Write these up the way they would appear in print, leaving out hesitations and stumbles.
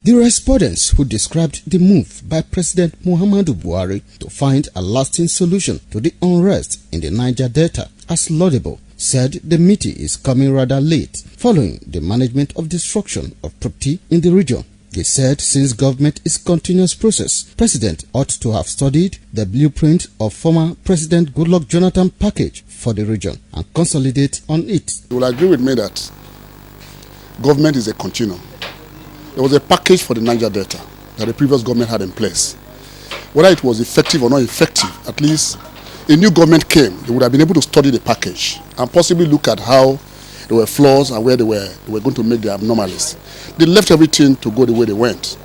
The respondents, who described the move by President Muhammadu Buhari to find a lasting solution to the unrest in the Niger Delta as laudable, said the meeting is coming rather late following the management of destruction of property in the region. They said since government is continuous process, President ought to have studied the blueprint of former President Goodluck Jonathan package for the region and consolidate on it. You will agree with me that government is a continuum. There was a package for the Niger Delta that the previous government had in place. Whether it was effective or not effective, at least a new government came, they would have been able to study the package and possibly look at how there were flaws and where they were going to make the abnormalities. They left everything to go the way they went.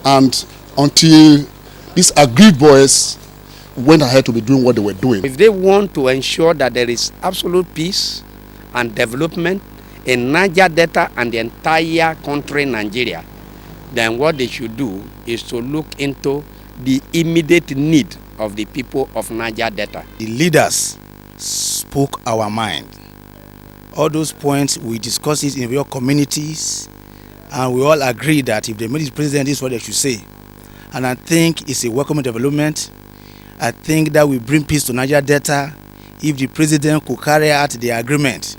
And until these aggrieved boys went ahead to be doing what they were doing. If they want to ensure that there is absolute peace and development in Niger Delta and the entire country, Nigeria, then what they should do is to look into the immediate need of the people of Niger Delta. The leaders spoke our mind. All those points, we discussed it in real communities, and we all agree that if they made it president, this is what they should say. And I think it's a welcome development. I think that will bring peace to Niger Delta if the president could carry out the agreement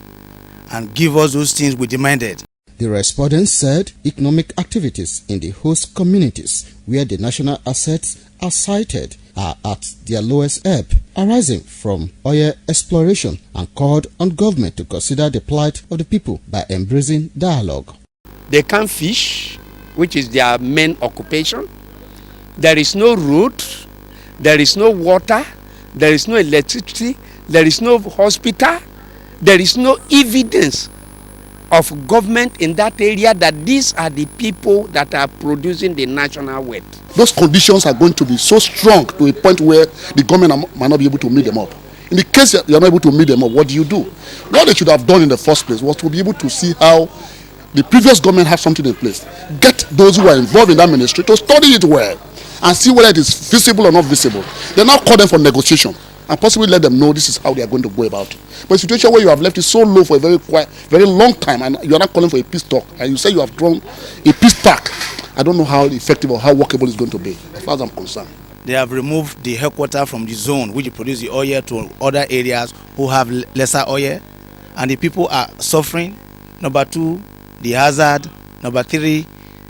and give us those things we demanded. The respondents said economic activities in the host communities where the national assets are sited are at their lowest ebb, arising from oil exploration, and called on government to consider the plight of the people by embracing dialogue. They can't fish, which is their main occupation. There is no road, there is no water, there is no electricity, there is no hospital, there is no evidence of government in that area that these are the people that are producing the national wealth. Those conditions are going to be so strong to a point where the government might not be able to meet them up. In the case you are not able to meet them up, what do you do? What they should have done in the first place was to be able to see how the previous government had something in place. Get those who are involved in that ministry to study it well and see whether it is visible or not visible. Then now call them for negotiation and possibly let them know this is how they are going to go about it. But a situation where you have left it so low for a very long time and you are not calling for a peace talk and you say you have drawn a peace pact, I don't know how effective or how workable it's going to be, as far as I'm concerned. They have removed the headquarters from the zone which produce the oil to other areas who have lesser oil, and the people are suffering. Number two, the hazard. Number three,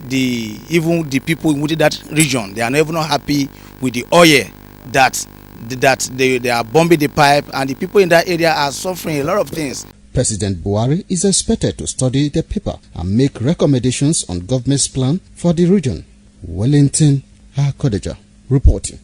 even the people within that region, they are never not happy with the oil that they are bombing the pipe, and the people in that area are suffering a lot of things. President Buhari is expected to study the paper and make recommendations on government's plan for the region. Wellington Akodeja reporting.